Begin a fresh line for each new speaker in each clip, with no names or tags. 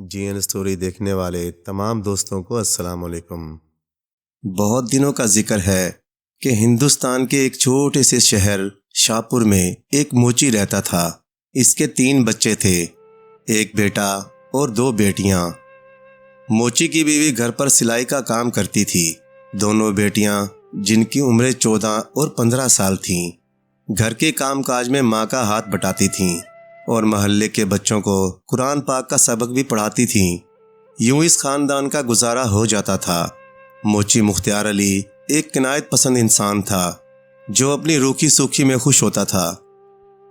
جی N story دیکھنے والے تمام دوستوں کو السلام علیکم۔ بہت دنوں کا ذکر ہے کہ ہندوستان کے ایک چھوٹے سے شہر شاہپور میں ایک موچی رہتا تھا۔ اس کے 3 بچے تھے، ایک بیٹا اور 2 بیٹیاں۔ موچی کی بیوی گھر پر سلائی کا کام کرتی تھی۔ دونوں بیٹیاں جن کی عمریں 14 اور 15 سال تھیں، گھر کے کام کاج میں ماں کا ہاتھ بٹاتی تھیں اور محلے کے بچوں کو قرآن پاک کا سبق بھی پڑھاتی تھیں۔ یوں اس خاندان کا گزارا ہو جاتا تھا۔ موچی مختار علی ایک عنایت پسند انسان تھا جو اپنی روکھی سوکھی میں خوش ہوتا تھا،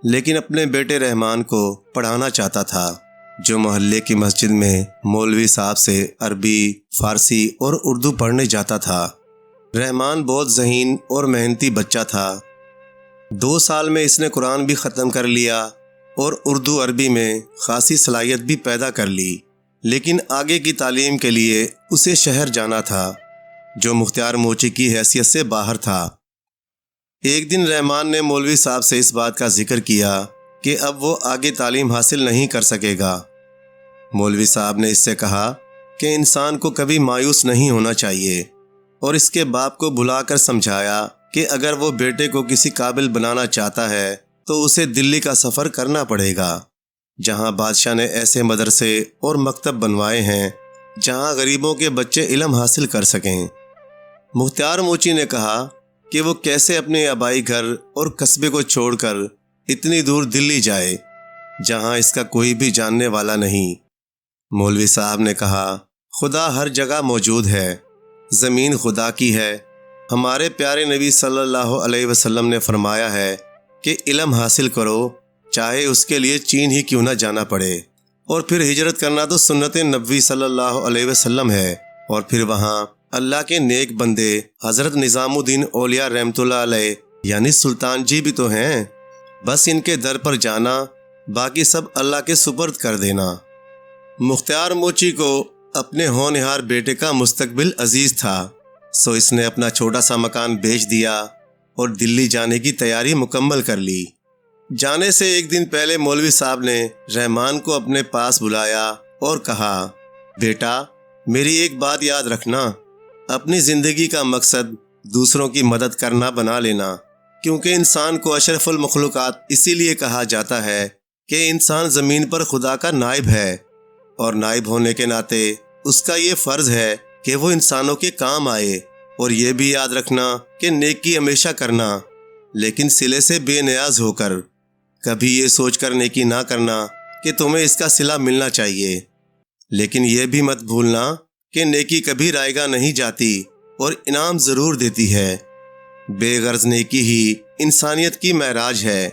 لیکن اپنے بیٹے رحمان کو پڑھانا چاہتا تھا، جو محلے کی مسجد میں مولوی صاحب سے عربی، فارسی اور اردو پڑھنے جاتا تھا۔ رحمان بہت ذہین اور محنتی بچہ تھا۔ 2 سال میں اس نے قرآن بھی ختم کر لیا اور اردو عربی میں خاصی صلاحیت بھی پیدا کر لی، لیکن آگے کی تعلیم کے لیے اسے شہر جانا تھا، جو مختار موچی کی حیثیت سے باہر تھا۔ ایک دن رحمان نے مولوی صاحب سے اس بات کا ذکر کیا کہ اب وہ آگے تعلیم حاصل نہیں کر سکے گا۔ مولوی صاحب نے اس سے کہا کہ انسان کو کبھی مایوس نہیں ہونا چاہیے، اور اس کے باپ کو بلا کر سمجھایا کہ اگر وہ بیٹے کو کسی قابل بنانا چاہتا ہے تو اسے دلی کا سفر کرنا پڑے گا، جہاں بادشاہ نے ایسے مدرسے اور مکتب بنوائے ہیں جہاں غریبوں کے بچے علم حاصل کر سکیں۔ مختار موچی نے کہا کہ وہ کیسے اپنے آبائی گھر اور قصبے کو چھوڑ کر اتنی دور دلی جائے جہاں اس کا کوئی بھی جاننے والا نہیں۔ مولوی صاحب نے کہا، خدا ہر جگہ موجود ہے، زمین خدا کی ہے۔ ہمارے پیارے نبی صلی اللہ علیہ وسلم نے فرمایا ہے کہ علم حاصل کرو، چاہے اس کے لیے چین ہی کیوں نہ جانا پڑے، اور پھر ہجرت کرنا تو سنت نبوی صلی اللہ علیہ وسلم ہے، اور پھر وہاں اللہ کے نیک بندے حضرت نظام الدین اولیاء رحمۃ اللہ علیہ یعنی سلطان جی بھی تو ہیں، بس ان کے در پر جانا، باقی سب اللہ کے سپرد کر دینا۔ مختار موچی کو اپنے ہونہار بیٹے کا مستقبل عزیز تھا، سو اس نے اپنا چھوٹا سا مکان بیچ دیا اور دلی جانے کی تیاری مکمل کر لی۔ جانے سے ایک دن پہلے مولوی صاحب نے رحمان کو اپنے پاس بلایا اور کہا، بیٹا میری ایک بات یاد رکھنا، اپنی زندگی کا مقصد دوسروں کی مدد کرنا بنا لینا، کیونکہ انسان کو اشرف المخلوقات اسی لیے کہا جاتا ہے کہ انسان زمین پر خدا کا نائب ہے، اور نائب ہونے کے ناطے اس کا یہ فرض ہے کہ وہ انسانوں کے کام آئے، اور یہ بھی یاد رکھنا کہ نیکی ہمیشہ کرنا، لیکن صلے سے بے نیاز ہو کر، کبھی یہ سوچ کر نیکی نہ کرنا کہ تمہیں اس کا صلہ ملنا چاہیے، لیکن یہ بھی مت بھولنا کہ نیکی کبھی رائیگاں نہیں جاتی اور انعام ضرور دیتی ہے۔ بے غرض نیکی ہی انسانیت کی معراج ہے۔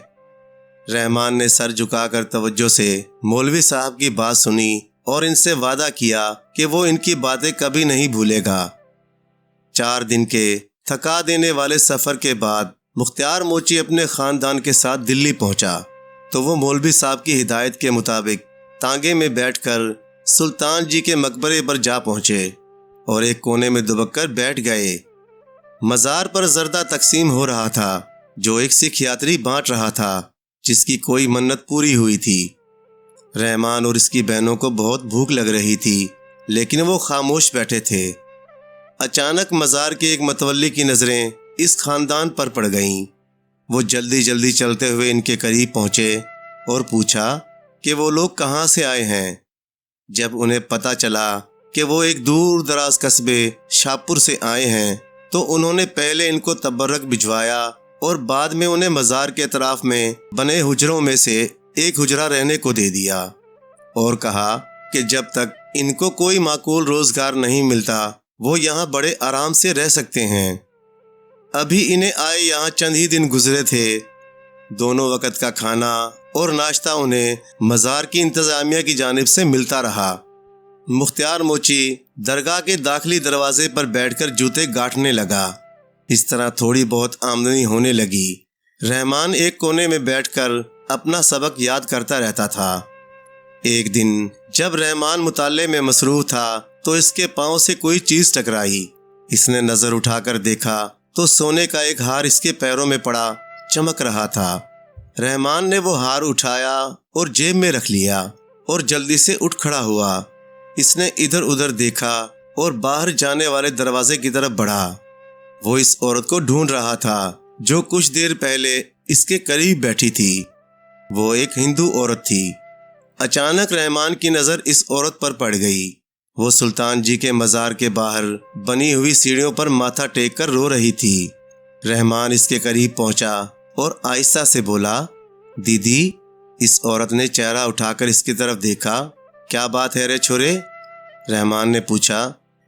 رحمان نے سر جھکا کر توجہ سے مولوی صاحب کی بات سنی اور ان سے وعدہ کیا کہ وہ ان کی باتیں کبھی نہیں بھولے گا۔ 4 دن کے تھکا دینے والے سفر کے بعد مختار موچی اپنے خاندان کے ساتھ دلی پہنچا تو وہ مولوی صاحب کی ہدایت کے مطابق تانگے میں بیٹھ کر سلطان جی کے مقبرے پر جا پہنچے اور ایک کونے میں دبک کر بیٹھ گئے۔ مزار پر زردہ تقسیم ہو رہا تھا جو ایک سکھ یاتری بانٹ رہا تھا جس کی کوئی منت پوری ہوئی تھی۔ رحمان اور اس کی بہنوں کو بہت بھوک لگ رہی تھی، لیکن وہ خاموش بیٹھے تھے۔ اچانک مزار کے ایک متولی کی نظریں اس خاندان پر پڑ گئیں۔ وہ جلدی جلدی چلتے ہوئے ان کے قریب پہنچے اور پوچھا کہ وہ لوگ کہاں سے آئے ہیں۔ جب انہیں پتہ چلا کہ وہ ایک دور دراز قصبے شاہپور سے آئے ہیں تو انہوں نے پہلے ان کو تبرک بھجوایا اور بعد میں انہیں مزار کے اطراف میں بنے حجروں میں سے ایک حجرہ رہنے کو دے دیا، اور کہا کہ جب تک ان کو کوئی معقول روزگار نہیں ملتا وہ یہاں بڑے آرام سے رہ سکتے ہیں۔ ابھی انہیں آئے یہاں چند ہی دن گزرے تھے۔ دونوں وقت کا کھانا اور ناشتہ انہیں مزار کی انتظامیہ کی جانب سے ملتا رہا۔ مختار موچی درگاہ کے داخلی دروازے پر بیٹھ کر جوتے گاٹھنے لگا۔ اس طرح تھوڑی بہت آمدنی ہونے لگی۔ رحمان ایک کونے میں بیٹھ کر اپنا سبق یاد کرتا رہتا تھا۔ ایک دن جب رحمان مطالعے میں مصروف تھا تو اس کے پاؤں سے کوئی چیز ٹکرائی۔ اس نے نظر اٹھا کر دیکھا تو سونے کا ایک ہار اس کے پیروں میں پڑا چمک رہا تھا۔ رحمان نے وہ ہار اٹھایا اور جیب میں رکھ لیا اور جلدی سے اٹھ کھڑا ہوا۔ اس نے ادھر ادھر دیکھا اور باہر جانے والے دروازے کی طرف بڑھا۔ وہ اس عورت کو ڈھونڈ رہا تھا جو کچھ دیر پہلے اس کے قریب بیٹھی تھی۔ وہ ایک ہندو عورت تھی۔ اچانک رحمان کی نظر اس عورت پر پڑ گئی۔ وہ سلطان جی کے مزار کے باہر بنی ہوئی سیڑھیوں پر ماتھا ٹیک کر رو رہی تھی۔ رحمان اس کے قریب پہنچا اور آہستہ سے بولا، دیدی۔ اس عورت نے چہرہ اٹھا کر اس کی طرف دیکھا۔ کیا بات ہے رے چھورے؟ رحمان نے پوچھا۔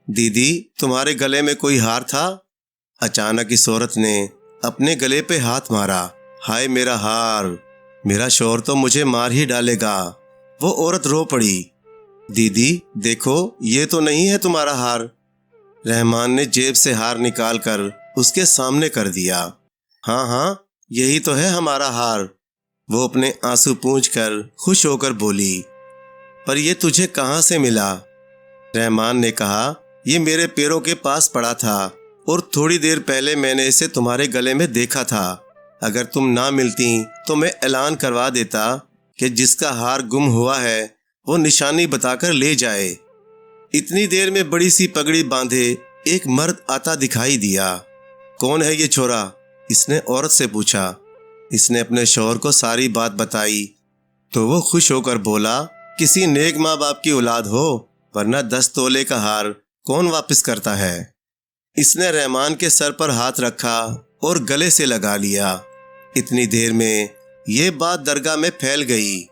دیدی، تمہارے گلے میں کوئی ہار تھا؟ اچانک اس عورت نے اپنے گلے پہ ہاتھ مارا۔ ہائے میرا ہار، میرا شوہر تو مجھے مار ہی ڈالے گا۔ وہ عورت رو پڑی۔ دیدی دیکھو، یہ تو نہیں ہے تمہارا ہار۔ رحمان نے جیب سے ہار نکال کر اس کے سامنے کر دیا۔ ہاں ہاں، یہی تو ہے ہمارا ہار۔ وہ اپنے آنسو پونچھ کر خوش ہو کر بولی۔ پر یہ تجھے کہاں سے ملا؟ رحمان نے کہا، یہ میرے پیروں کے پاس پڑا تھا اور تھوڑی دیر پہلے میں نے اسے تمہارے گلے میں دیکھا تھا۔ اگر تم نہ ملتی تو میں اعلان کروا دیتا کہ جس کا ہار گم ہوا ہے وہ نشانی بتا کر لے جائے۔ اتنی دیر میں بڑی سی پگڑی باندھے ایک مرد آتا دکھائی دیا۔ کون ہے یہ چھورا؟ اس نے عورت سے پوچھا۔ اس نے اپنے شوہر کو ساری بات بتائی تو وہ خوش ہو کر بولا، کسی نیک ماں باپ کی اولاد ہو، ورنہ 10 تولے کا ہار کون واپس کرتا ہے؟ اس نے رحمان کے سر پر ہاتھ رکھا اور گلے سے لگا لیا۔ اتنی دیر میں یہ بات درگاہ میں پھیل گئی۔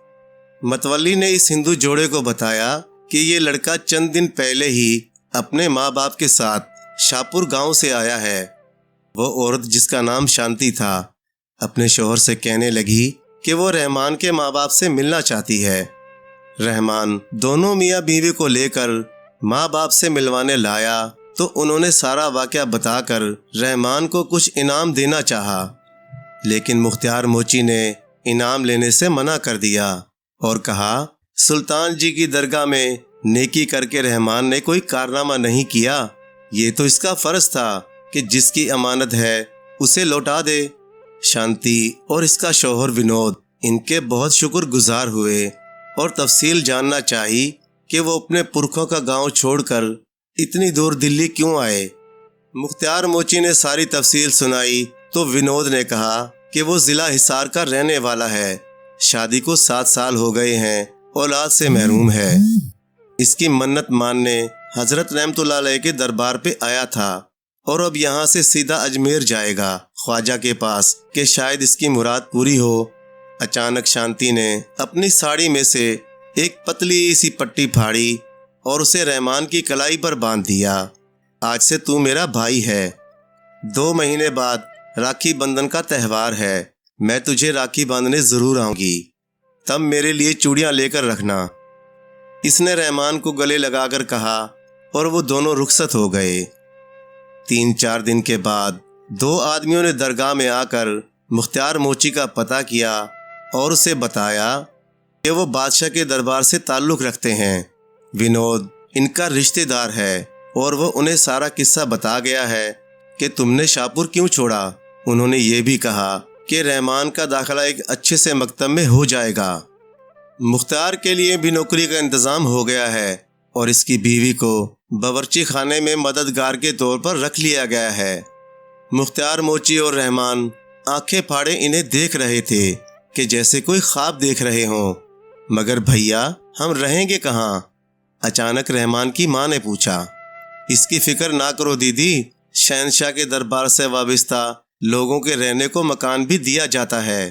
متولی نے اس ہندو جوڑے کو بتایا کہ یہ لڑکا چند دن پہلے ہی اپنے ماں باپ کے ساتھ شاپور گاؤں سے آیا ہے۔ وہ عورت جس کا نام شانتی تھا اپنے شوہر سے کہنے لگی کہ وہ رحمان کے ماں باپ سے ملنا چاہتی ہے۔ رحمان دونوں میاں بیوی کو لے کر ماں باپ سے ملوانے لایا تو انہوں نے سارا واقعہ بتا کر رحمان کو کچھ انعام دینا چاہا، لیکن مختار موچی نے انعام لینے سے منع کر دیا اور کہا، سلطان جی کی درگاہ میں نیکی کر کے رحمان نے کوئی کارنامہ نہیں کیا۔ یہ تو اس کا فرض تھا کہ جس کی امانت ہے اسے لوٹا دے۔ شانتی اور اس کا شوہر ونود ان کے بہت شکر گزار ہوئے اور تفصیل جاننا چاہی کہ وہ اپنے پرکھوں کا گاؤں چھوڑ کر اتنی دور دلی کیوں آئے۔ مختار موچی نے ساری تفصیل سنائی تو ونود نے کہا کہ وہ ضلع حصار کا رہنے والا ہے، شادی کو 7 سال ہو گئے ہیں، اولاد سے محروم ہے۔ اس کی منت ماننے حضرت رحمت اللہ علیہ کے دربار پہ آیا تھا اور اب یہاں سے سیدھا اجمیر جائے گا خواجہ کے پاس کہ شاید اس کی مراد پوری ہو۔ اچانک شانتی نے اپنی ساڑی میں سے ایک پتلی سی پٹی پھاڑی اور اسے رحمان کی کلائی پر باندھ دیا۔ آج سے تو میرا بھائی ہے۔ 2 مہینے بعد راکھی بندھن کا تہوار ہے، میں تجھے راکھی باندھنے ضرور آؤں گی، تب میرے لیے چوڑیاں لے کر رکھنا۔ اس نے رحمان کو گلے لگا کر کہا اور وہ دونوں رخصت ہو گئے۔ 3-4 دن کے بعد 2 آدمیوں نے درگاہ میں آ کر مختار موچی کا پتہ کیا اور اسے بتایا کہ وہ بادشاہ کے دربار سے تعلق رکھتے ہیں۔ ونود ان کا رشتہ دار ہے اور وہ انہیں سارا قصہ بتا گیا ہے کہ تم نے شاپور کیوں چھوڑا۔ انہوں نے یہ بھی کہا کہ رحمان کا داخلہ ایک اچھے سے مکتب میں ہو جائے گا۔ مختار کے لیے بھی نوکری کا انتظام ہو گیا ہے اور اس کی بیوی کو باورچی خانے میں مددگار کے طور پر رکھ لیا گیا ہے۔ مختار موچی اور رحمان آنکھیں پھاڑے انہیں دیکھ رہے تھے کہ جیسے کوئی خواب دیکھ رہے ہوں۔ مگر بھیا، ہم رہیں گے کہاں؟ اچانک رحمان کی ماں نے پوچھا۔ اس کی فکر نہ کرو دیدی، شہنشاہ کے دربار سے وابستہ لوگوں کے رہنے کو مکان بھی دیا جاتا ہے۔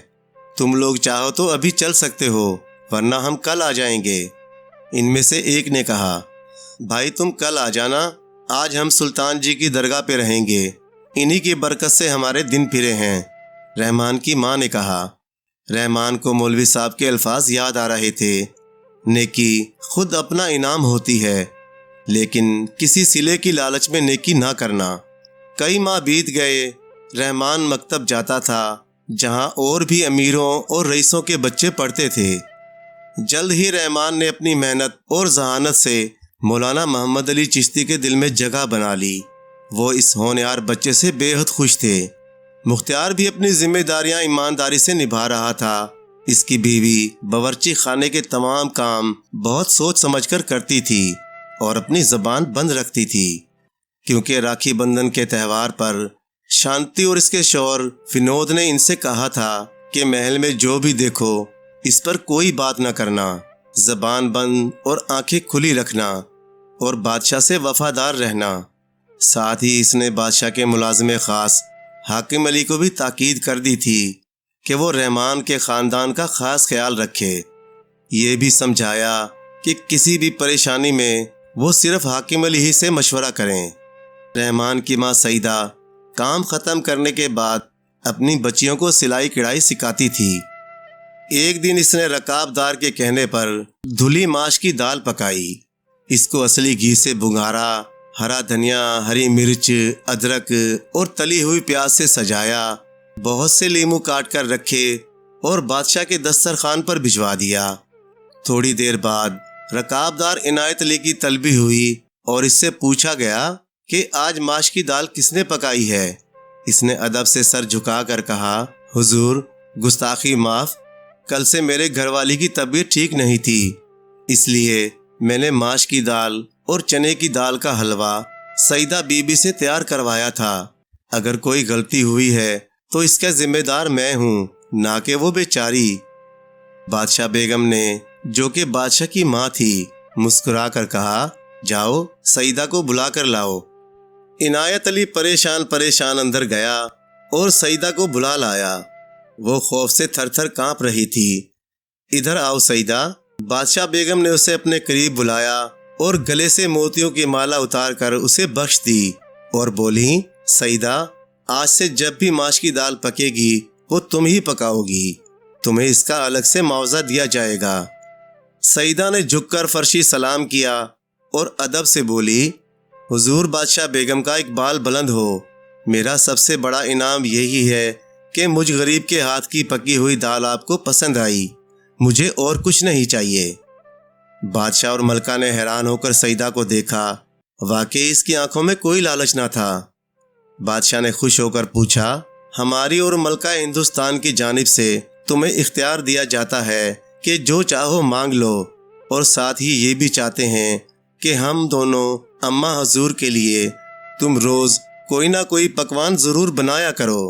تم لوگ چاہو تو ابھی چل سکتے ہو، ورنہ ہم کل آ جائیں گے۔ ان میں سے ایک نے کہا، بھائی تم کل آ جانا، آج ہم سلطان جی کی درگاہ پہ رہیں گے، انہی کی برکت سے ہمارے دن پھرے ہیں۔ رحمان کی ماں نے کہا۔ رحمان کو مولوی صاحب کے الفاظ یاد آ رہے تھے، نیکی خود اپنا انعام ہوتی ہے، لیکن کسی صلے کی لالچ میں نیکی نہ کرنا۔ کئی ماہ بیت گئے، رحمان مکتب جاتا تھا جہاں اور بھی امیروں اور رئیسوں کے بچے پڑھتے تھے۔ جلد ہی رحمان نے اپنی محنت اور ذہانت سے مولانا محمد علی چشتی کے دل میں جگہ بنا لی۔ وہ اس ہونہار بچے سے بے حد خوش تھے۔ مختار بھی اپنی ذمہ داریاں ایمانداری سے نبھا رہا تھا۔ اس کی بیوی باورچی خانے کے تمام کام بہت سوچ سمجھ کر کرتی تھی۔ اور اپنی زبان بند رکھتی تھی، کیونکہ راکھی بندھن کے تہوار پر شانتی اور اس کے شوہر ونود نے ان سے کہا تھا کہ محل میں جو بھی دیکھو اس پر کوئی بات نہ کرنا، زبان بند اور آنکھیں کھلی رکھنا اور بادشاہ سے وفادار رہنا۔ ساتھ ہی اس نے بادشاہ کے ملازم خاص حاکم علی کو بھی تاکید کر دی تھی کہ وہ رحمان کے خاندان کا خاص خیال رکھے۔ یہ بھی سمجھایا کہ کسی بھی پریشانی میں وہ صرف حاکم علی ہی سے مشورہ کریں۔ رحمان کی ماں سعیدہ کام ختم کرنے کے بعد اپنی بچیوں کو سلائی کڑھائی سکھاتی تھی۔ ایک دن اس نے رکاب دار کے کہنے پر دھلی ماش کی دال پکائی۔ اس کو اصلی گھی سے بھنگارا، ہرا دھنیا، ہری مرچ، ادرک اور تلی ہوئی پیاز سے سجایا، بہت سے لیموں کاٹ کر رکھے اور بادشاہ کے دسترخوان پر بھجوا دیا۔ تھوڑی دیر بعد رکاب دار عنایت علی کی طلبی ہوئی اور اس سے پوچھا گیا کہ آج ماش کی دال کس نے پکائی ہے؟ اس نے ادب سے سر جھکا کر کہا، حضور گستاخی معاف، کل سے میرے گھر والی کی طبیعت ٹھیک نہیں تھی، اس لیے میں نے ماش کی دال اور چنے کی دال کا حلوہ سعیدہ بی بی سے تیار کروایا تھا۔ اگر کوئی غلطی ہوئی ہے تو اس کا ذمہ دار میں ہوں، نہ کہ وہ بیچاری۔ بادشاہ بیگم نے، جو کہ بادشاہ کی ماں تھی، مسکرا کر کہا، جاؤ سعیدہ کو بلا کر لاؤ۔ عنایت علی پریشان اندر گیا اور سعیدہ کو بلا لایا۔ وہ خوف سے تھر تھر کانپ رہی تھی۔ ادھر آؤ سعیدہ۔ بادشاہ بیگم نے اسے اپنے قریب بلایا اور گلے سے موتیوں کی مالا اتار کر اسے بخش دی اور بولی، سعیدہ آج سے جب بھی ماش کی دال پکے گی وہ تم ہی پکاؤ گی، تمہیں اس کا الگ سے معاوضہ دیا جائے گا۔ سعیدہ نے جھک کر فرشی سلام کیا اور ادب سے بولی، حضور بادشاہ بیگم کا اقبال بلند ہو، میرا سب سے بڑا انعام یہی ہے کہ مجھ غریب کے ہاتھ کی پکی ہوئی دال آپ کو پسند آئی، مجھے اور کچھ نہیں چاہیے۔ بادشاہ اور ملکہ نے حیران ہو کر سعیدہ کو دیکھا، واقعی اس کی آنکھوں میں کوئی لالچ نہ تھا۔ بادشاہ نے خوش ہو کر پوچھا، ہماری اور ملکہ ہندوستان کی جانب سے تمہیں اختیار دیا جاتا ہے کہ جو چاہو مانگ لو، اور ساتھ ہی یہ بھی چاہتے ہیں کہ ہم دونوں اماں حضور کے لیے تم روز کوئی نہ کوئی پکوان ضرور بنایا کرو۔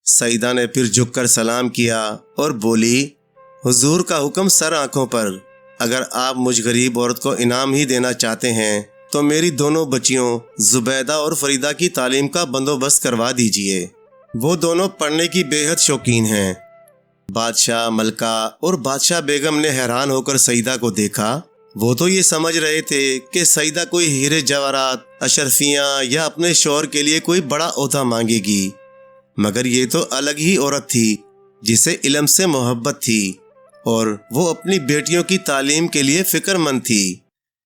سعیدہ نے پھر جھک کر سلام کیا اور بولی، حضور کا حکم سر آنکھوں پر، اگر آپ مجھ غریب عورت کو انعام ہی دینا چاہتے ہیں تو میری دونوں بچیوں زبیدہ اور فریدہ کی تعلیم کا بندوبست کروا دیجئے، وہ دونوں پڑھنے کی بے حد شوقین ہیں۔ بادشاہ، ملکہ اور بادشاہ بیگم نے حیران ہو کر سعیدہ کو دیکھا۔ وہ تو یہ سمجھ رہے تھے کہ سعیدہ کوئی ہیرے جواہرات، اشرفیاں یا اپنے شوہر کے لیے کوئی بڑا عہدہ مانگے گی، مگر یہ تو الگ ہی عورت تھی جسے علم سے محبت تھی اور وہ اپنی بیٹیوں کی تعلیم کے لیے فکر مند تھی۔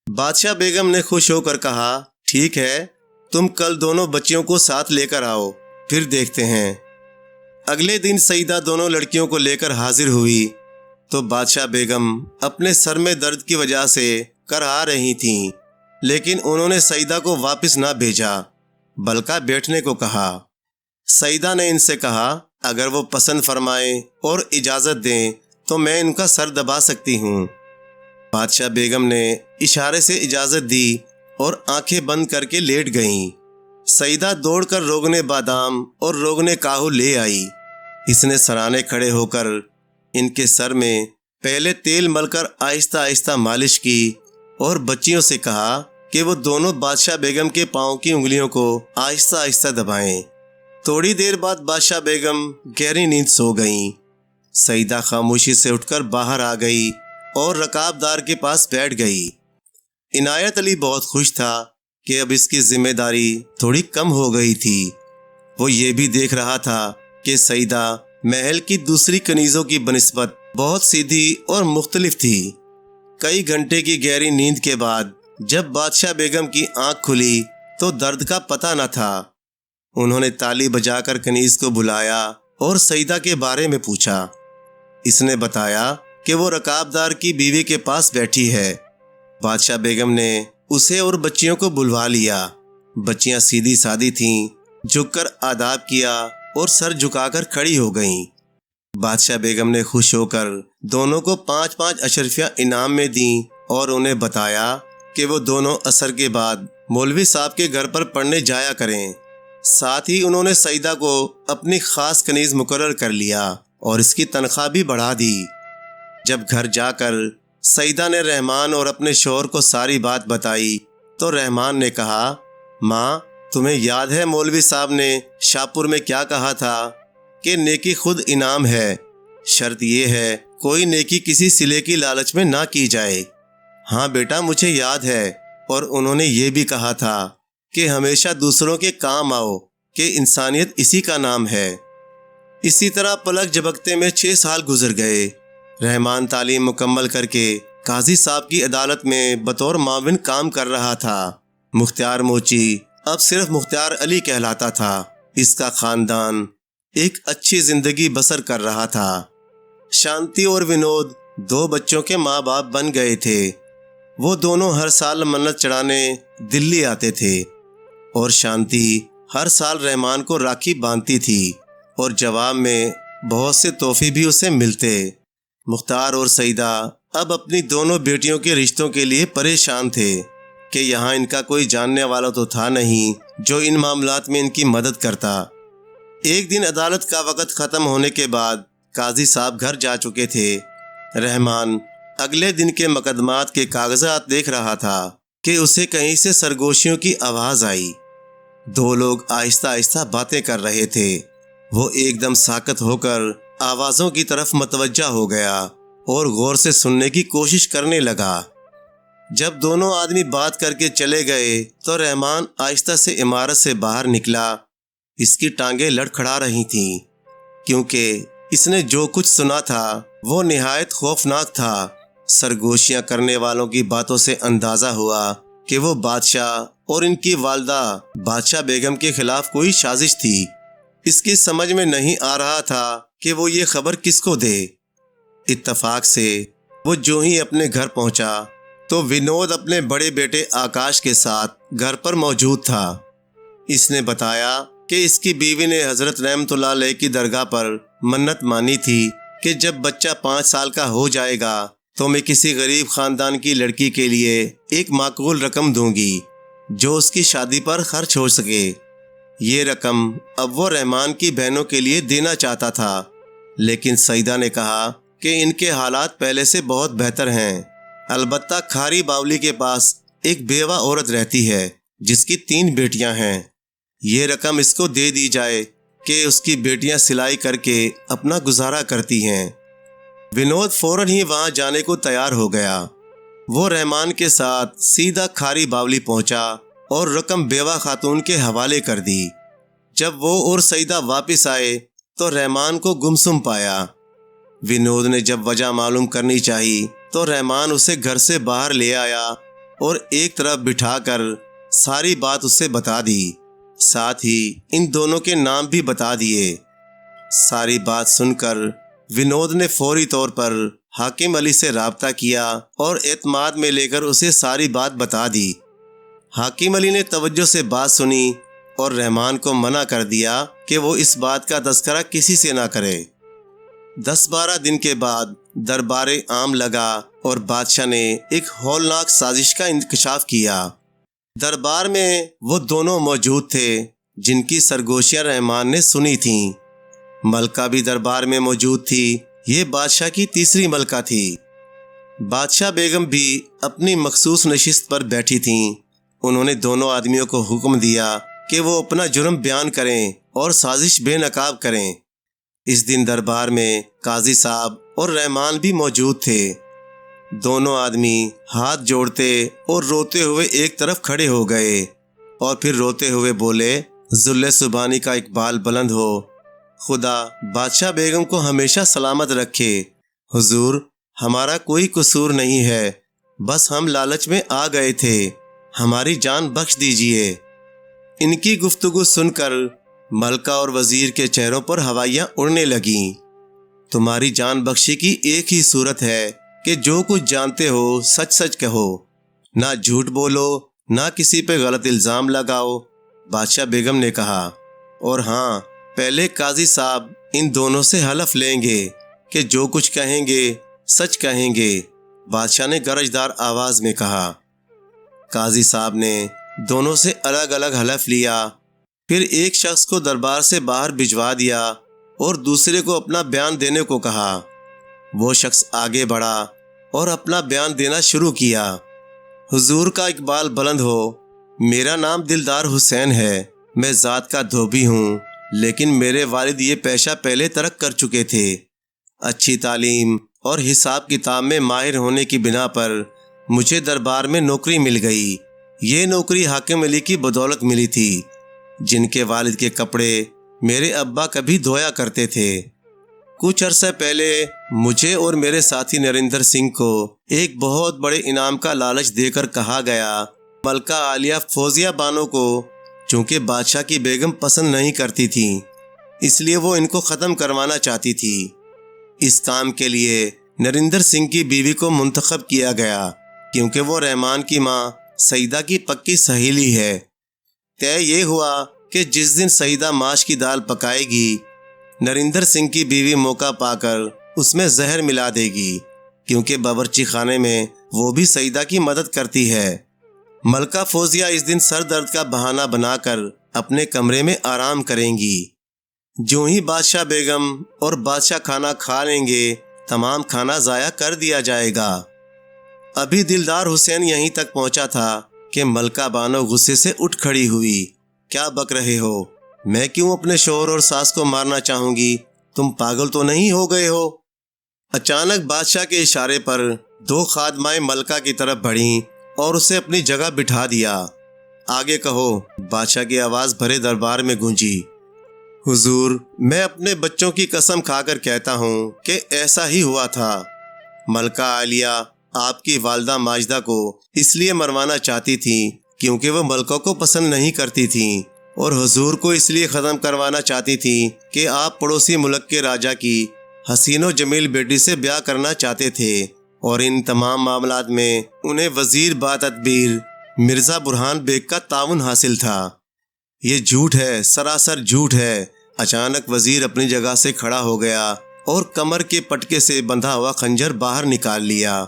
بادشاہ بیگم نے خوش ہو کر کہا، ٹھیک ہے، تم کل دونوں بچیوں کو ساتھ لے کر آؤ، پھر دیکھتے ہیں۔ اگلے دن سعیدہ دونوں لڑکیوں کو لے کر حاضر ہوئی تو بادشاہ بیگم اپنے سر میں درد کی وجہ سے کرہا رہی تھیں، لیکن انہوں نے سعیدہ کو واپس نہ بھیجا بلکہ بیٹھنے کو کہا۔ سعیدہ نے ان سے کہا، اگر وہ پسند فرمائیں اور اجازت دیں تو میں ان کا سر دبا سکتی ہوں۔ بادشاہ بیگم نے اشارے سے اجازت دی اور آنکھیں بند کر کے لیٹ گئیں۔ سعیدہ دوڑ کر روغن بادام اور روغن کاہو لے آئی۔ اس نے سرانے کھڑے ہو کر ان کے سر میں پہلے تیل مل کر آہستہ آہستہ مالش کی اور بچیوں سے کہا کہ وہ دونوں بادشاہ بیگم کے پاؤں کی انگلیوں کو آہستہ آہستہ دبائیں۔ تھوڑی دیر بعد بادشاہ بیگم گہری نیند سو گئیں۔ سعیدہ خاموشی سے اٹھ کر باہر آ گئی اور رکاب دار کے پاس بیٹھ گئی۔ عنایت علی بہت خوش تھا کہ اب اس کی ذمہ داری تھوڑی کم ہو گئی تھی۔ وہ یہ بھی دیکھ رہا تھا کہ سعیدہ محل کی دوسری کنیزوں کی بنسبت بہت سیدھی اور مختلف تھی۔ کئی گھنٹے کی گہری نیند کے بعد جب بادشاہ بیگم کی آنکھ کھلی تو درد کا پتہ نہ تھا۔ انہوں نے تالی بجا کر کنیز کو بلایا اور سعیدہ کے بارے میں پوچھا۔ اس نے بتایا کہ وہ رکابدار کی بیوی کے پاس بیٹھی ہے۔ بادشاہ بیگم نے اسے اور بچیوں کو بلوا لیا۔ بچیاں سیدھی سادی تھیں، جھک کر آداب کیا اور سر جھکا کر کھڑی ہو گئیں۔ بادشاہ بیگم نے خوش ہو کر دونوں کو 5 اشرفیاں انعام میں دیں اور انہیں بتایا کہ وہ دونوں عصر کے بعد مولوی صاحب کے گھر پر پڑھنے جایا کریں۔ ساتھ ہی انہوں نے سعیدہ کو اپنی خاص کنیز مقرر کر لیا اور اس کی تنخواہ بھی بڑھا دی۔ جب گھر جا کر سعیدہ نے رحمان اور اپنے شوہر کو ساری بات بتائی تو رحمان نے کہا، ماں، تمہیں یاد ہے مولوی صاحب نے شاہپور میں کیا کہا تھا کہ نیکی خود انعام ہے، شرط یہ ہے کوئی نیکی کسی صلے کی لالچ میں نہ کی جائے۔ ہاں بیٹا، مجھے یاد ہے، اور انہوں نے یہ بھی کہا تھا کہ ہمیشہ دوسروں کے کام آؤ، کہ انسانیت اسی کا نام ہے۔ اسی طرح پلک جھپکتے میں 6 سال گزر گئے۔ رحمان تعلیم مکمل کر کے قاضی صاحب کی عدالت میں بطور معاون کام کر رہا تھا۔ مختار موچی اب صرف مختار علی کہلاتا تھا۔ اس کا خاندان ایک اچھی زندگی بسر کر رہا تھا۔ شانتی اور ونود 2 بچوں کے ماں باپ بن گئے تھے۔ وہ دونوں ہر سال منت چڑھانے دلی آتے تھے، اور شانتی ہر سال رحمان کو راکھی باندھتی تھی اور جواب میں بہت سے تحفے بھی اسے ملتے۔ مختار اور سعیدہ اب اپنی دونوں بیٹیوں کے رشتوں کے لیے پریشان تھے کہ یہاں ان کا کوئی جاننے والا تو تھا نہیں جو ان معاملات میں ان کی مدد کرتا۔ ایک دن عدالت کا وقت ختم ہونے کے بعد قاضی صاحب گھر جا چکے تھے۔ رحمان اگلے دن کے مقدمات کے کاغذات دیکھ رہا تھا کہ اسے کہیں سے سرگوشیوں کی آواز آئی۔ 2 لوگ آہستہ آہستہ باتیں کر رہے تھے۔ وہ ایک دم ساکت ہو کر آوازوں کی طرف متوجہ ہو گیا اور غور سے سننے کی کوشش کرنے لگا۔ جب دونوں آدمی بات کر کے چلے گئے تو رحمان آہستہ سے عمارت سے باہر نکلا۔ اس کی ٹانگیں لڑکھڑا رہی تھیں، کیونکہ اس نے جو کچھ سنا تھا وہ نہایت خوفناک تھا۔ سرگوشیاں کرنے والوں کی باتوں سے اندازہ ہوا کہ وہ بادشاہ اور ان کی والدہ بادشاہ بیگم کے خلاف کوئی سازش تھی۔ اس کی سمجھ میں نہیں آ رہا تھا کہ وہ یہ خبر کس کو دے۔ اتفاق سے وہ جو ہی اپنے گھر پہنچا تو ونود اپنے بڑے بیٹے آکاش کے ساتھ گھر پر موجود تھا۔ اس نے بتایا کہ اس کی بیوی نے حضرت رحمت اللہ علیہ کی درگاہ پر منت مانی تھی کہ جب بچہ 5 سال کا ہو جائے گا تو میں کسی غریب خاندان کی لڑکی کے لیے ایک معقول رقم دوں گی جو اس کی شادی پر خرچ ہو سکے۔ یہ رقم اب وہ رحمان کی بہنوں کے لیے دینا چاہتا تھا، لیکن سعیدہ نے کہا کہ ان کے حالات پہلے سے بہت بہتر ہیں۔ البتہ کھاری باولی کے پاس ایک بیوہ عورت رہتی ہے جس کی 3 بیٹیاں ہیں۔ یہ رقم اس کو دے دی جائے کہ اس کی بیٹیاں سلائی کر کے اپنا گزارا کرتی ہیں۔ ونود فوراً ہی وہاں جانے کو تیار ہو گیا۔ وہ رحمان کے ساتھ سیدھا کھاری باولی پہنچا اور رقم بیوہ خاتون کے حوالے کر دی۔ جب وہ اور سعیدہ واپس آئے تو رحمان کو گمسم پایا۔ ونود نے جب وجہ معلوم کرنی چاہی تو رحمان اسے گھر سے باہر لے آیا اور ایک طرف بٹھا کر ساری بات اسے بتا دی، ساتھ ہی ان دونوں کے نام بھی بتا دیے۔ ساری بات سن کر ونود نے فوری طور پر حاکم علی سے رابطہ کیا اور اعتماد میں لے کر اسے ساری بات بتا دی۔ حاکم علی نے توجہ سے بات سنی اور رحمان کو منع کر دیا کہ وہ اس بات کا تذکرہ کسی سے نہ کرے۔ 10-12 دن کے بعد دربار عام لگا اور بادشاہ نے ایک ہولناک سازش کا انکشاف کیا۔ دربار میں وہ دونوں موجود تھے جن کی سرگوشیاں رحمان نے سنی تھیں۔ ملکہ بھی دربار میں موجود تھی۔ یہ بادشاہ کی تیسری ملکہ تھی۔ بادشاہ بیگم بھی اپنی مخصوص نشست پر بیٹھی تھیں۔ انہوں نے دونوں آدمیوں کو حکم دیا کہ وہ اپنا جرم بیان کریں اور سازش بے نقاب کریں۔ اس دن دربار میں قاضی صاحب اور رحمان بھی موجود تھے۔ دونوں آدمی ہاتھ جوڑتے اور روتے ہوئے ایک طرف کھڑے ہو گئے اور پھر روتے ہوئے بولے، ذل سبحانی کا اقبال بلند ہو، خدا بادشاہ بیگم کو ہمیشہ سلامت رکھے۔ حضور، ہمارا کوئی قصور نہیں ہے، بس ہم لالچ میں آ گئے تھے، ہماری جان بخش دیجیے۔ ان کی گفتگو سن کر ملکہ اور وزیر کے چہروں پر ہوائیاں اڑنے لگیں۔ تمہاری جان بخشی کی ایک ہی صورت ہے کہ جو کچھ جانتے ہو سچ سچ کہو، نہ جھوٹ بولو، نہ کسی پہ غلط الزام لگاؤ، بادشاہ بیگم نے کہا۔ اور ہاں، پہلے قاضی صاحب ان دونوں سے حلف لیں گے کہ جو کچھ کہیں گے سچ کہیں گے، بادشاہ نے گرجدار آواز میں کہا۔ قاضی صاحب نے دونوں سے الگ الگ حلف لیا، پھر ایک شخص کو دربار سے باہر بھجوا دیا اور دوسرے کو اپنا بیان دینے کو کہا۔ وہ شخص آگے بڑھا اور اپنا بیان دینا شروع کیا۔ حضور کا اقبال بلند ہو، میرا نام دلدار حسین ہے، میں ذات کا دھوبی ہوں، لیکن میرے والد یہ پیشہ پہلے ترک کر چکے تھے۔ اچھی تعلیم اور حساب کتاب میں ماہر ہونے کی بنا پر مجھے دربار میں نوکری مل گئی۔ یہ نوکری حاکم علی کی بدولت ملی تھی، جن کے والد کے کپڑے میرے ابا کبھی دھویا کرتے تھے۔ کچھ عرصہ پہلے مجھے اور میرے ساتھی نریندر سنگھ کو ایک بہت بڑے انعام کا لالچ دے کر کہا گیا، ملکہ عالیہ فوزیہ بانو کو چونکہ بادشاہ کی بیگم پسند نہیں کرتی تھی، اس لیے وہ ان کو ختم کروانا چاہتی تھی۔ اس کام کے لیے نریندر سنگھ کی بیوی کو منتخب کیا گیا، کیونکہ وہ رحمان کی ماں سعیدہ کی پکی سہیلی ہے۔ طے یہ ہوا کہ جس دن سعیدہ ماش کی دال پکائے گی، نریندر سنگھ کی بیوی موقع پا کر اس میں زہر ملا دے گی، کیونکہ باورچی خانے میں وہ بھی سعیدہ کی مدد کرتی ہے۔ ملکہ فوزیہ اس دن سر درد کا بہانہ بنا کر اپنے کمرے میں آرام کریں گی۔ جو ہی بادشاہ بیگم اور بادشاہ کھانا کھا لیں گے، تمام کھانا ضائع کر دیا جائے گا۔ ابھی دلدار حسین یہیں تک پہنچا تھا کہ ملکہ بانو غصے سے اٹھ کھڑی ہوئی۔ کیا بک رہے ہو؟ میں کیوں اپنے شوہر اور ساس کو مارنا چاہوں گی؟ تم پاگل تو نہیں ہو گئے ہو؟ اچانک بادشاہ کے اشارے پر دو خادمائیں ملکہ کی طرف بڑھیں اور اسے اپنی جگہ بٹھا دیا۔ آگے کہو، بادشاہ کی آواز بھرے دربار میں گونجی۔ حضور، میں اپنے بچوں کی قسم کھا کر کہتا ہوں کہ ایسا ہی ہوا تھا۔ ملکہ عالیہ آپ کی والدہ ماجدہ کو اس لیے مروانا چاہتی تھیں کیونکہ وہ ملکہ کو پسند نہیں کرتی تھیں، اور حضور کو اس لیے ختم کروانا چاہتی تھیں کہ آپ پڑوسی ملک کے راجا کی حسین و جمیل بیٹی سے بیاہ کرنا چاہتے تھے، اور ان تمام معاملات میں انہیں وزیر با تدبیر مرزا برہان بیگ کا تعاون حاصل تھا۔ یہ جھوٹ ہے، سراسر جھوٹ ہے۔ اچانک وزیر اپنی جگہ سے کھڑا ہو گیا اور کمر کے پٹکے سے بندھا ہوا خنجر باہر نکال لیا۔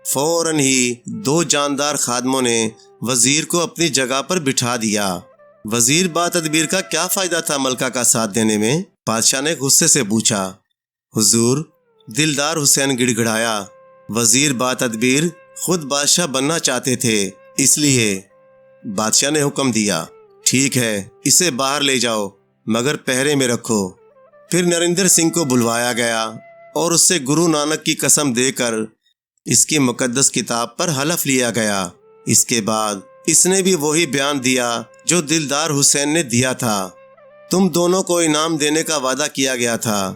فوراً ہی دو جاندار خادموں نے وزیر کو اپنی جگہ پر بٹھا دیا۔ وزیر با تدبیر کا کیا فائدہ تھا ملکہ کا ساتھ دینے میں؟ بادشاہ نے غصے سے پوچھا۔ حضور، دلدار حسین گڑ گڑایا، وزیر با تدبیر خود بادشاہ بننا چاہتے تھے، اس لیے۔ بادشاہ نے حکم دیا، ٹھیک ہے، اسے باہر لے جاؤ، مگر پہرے میں رکھو۔ پھر نریندر سنگھ کو بلوایا گیا اور اس سے گرو نانک کی قسم دے کر اس کی مقدس کتاب پر حلف لیا گیا۔ اس کے بعد اس نے بھی وہی بیان دیا جو دلدار حسین نے دیا تھا۔ تم دونوں کو انعام دینے کا وعدہ کیا گیا تھا۔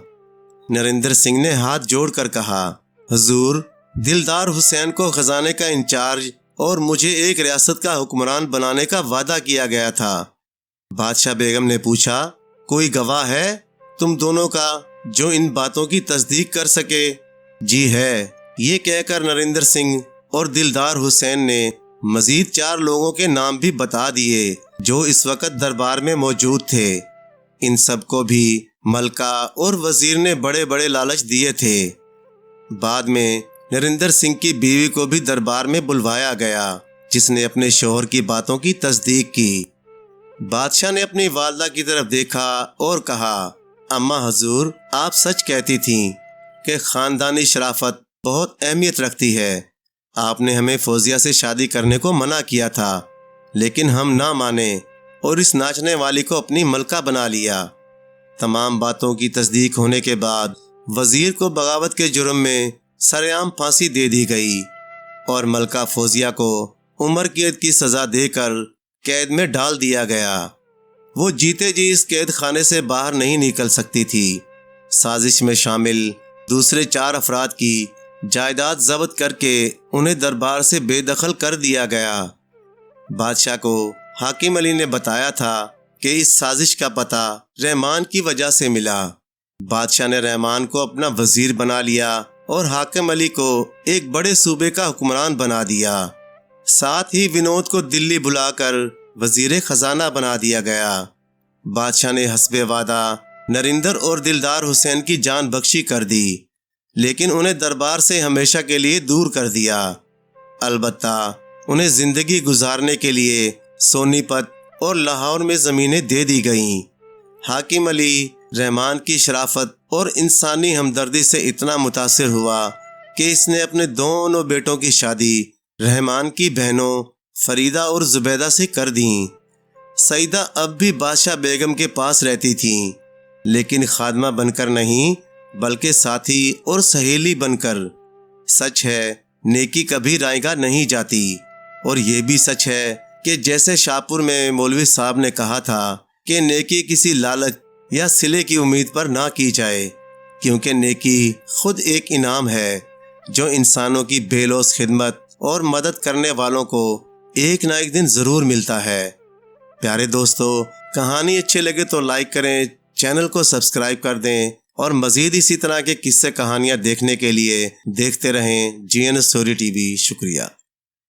نریندر سنگھ نے ہاتھ جوڑ کر کہا، حضور، دلدار حسین کو خزانے کا انچارج اور مجھے ایک ریاست کا حکمران بنانے کا وعدہ کیا گیا تھا۔ بادشاہ بیگم نے پوچھا، کوئی گواہ ہے تم دونوں کا جو ان باتوں کی تصدیق کر سکے؟ جی ہے، یہ کہہ کر نریندر سنگھ اور دلدار حسین نے مزید 4 لوگوں کے نام بھی بتا دیے جو اس وقت دربار میں موجود تھے۔ ان سب کو بھی ملکہ اور وزیر نے بڑے بڑے لالچ دیے تھے۔ بعد میں نریندر سنگھ کی بیوی کو بھی دربار میں بلوایا گیا، جس نے اپنے شوہر کی باتوں کی تصدیق کی۔ بادشاہ نے اپنی والدہ کی طرف دیکھا اور کہا، اماں حضور، آپ سچ کہتی تھیں کہ خاندانی شرافت بہت اہمیت رکھتی ہے۔ آپ نے ہمیں فوزیہ سے شادی کرنے کو منع کیا تھا، لیکن ہم نہ مانے اور اس ناچنے والی کو اپنی ملکہ بنا لیا۔ تمام باتوں کی تصدیق ہونے کے بعد وزیر کو بغاوت کے جرم میں سرعام پھانسی دے دی گئی اور ملکہ فوزیہ کو عمر قید کی سزا دے کر قید میں ڈال دیا گیا۔ وہ جیتے جی اس قید خانے سے باہر نہیں نکل سکتی تھی۔ سازش میں شامل دوسرے 4 افراد کی جائیداد ضبط کر کے انہیں دربار سے بے دخل کر دیا گیا۔ بادشاہ کو حاکم علی نے بتایا تھا کہ اس سازش کا پتہ رحمان کی وجہ سے ملا۔ بادشاہ نے رحمان کو اپنا وزیر بنا لیا اور حاکم علی کو ایک بڑے صوبے کا حکمران بنا دیا۔ ساتھ ہی ونود کو دلی بلا کر وزیر خزانہ بنا دیا گیا۔ بادشاہ نے حسب وعدہ نریندر اور دلدار حسین کی جان بخشی کر دی، لیکن انہیں دربار سے ہمیشہ کے لیے دور کر دیا۔ البتہ انہیں زندگی گزارنے کے لیے سونی پت اور لاہور میں زمینیں دے دی گئیں۔ حاکم علی رحمان کی شرافت اور انسانی ہمدردی سے اتنا متاثر ہوا کہ اس نے اپنے دونوں بیٹوں کی شادی رحمان کی بہنوں فریدہ اور زبیدہ سے کر دیں۔ سعیدہ اب بھی بادشاہ بیگم کے پاس رہتی تھیں، لیکن خادمہ بن کر نہیں بلکہ ساتھی اور سہیلی بن کر۔ سچ ہے نیکی کبھی رائے گاہ نہیں جاتی، اور یہ بھی سچ ہے کہ جیسے شاہپور میں مولوی صاحب نے کہا تھا کہ نیکی کسی لالچ یا صلے کی امید پر نہ کی جائے، کیونکہ نیکی خود ایک انعام ہے جو انسانوں کی بے لوث خدمت اور مدد کرنے والوں کو ایک نہ ایک دن ضرور ملتا ہے۔ پیارے دوستو، کہانی اچھے لگے تو لائک کریں، چینل کو سبسکرائب کر دیں، اور مزید اسی طرح کے قصے کہانیاں دیکھنے کے لیے دیکھتے رہیں GN اسٹوری TV۔ شکریہ۔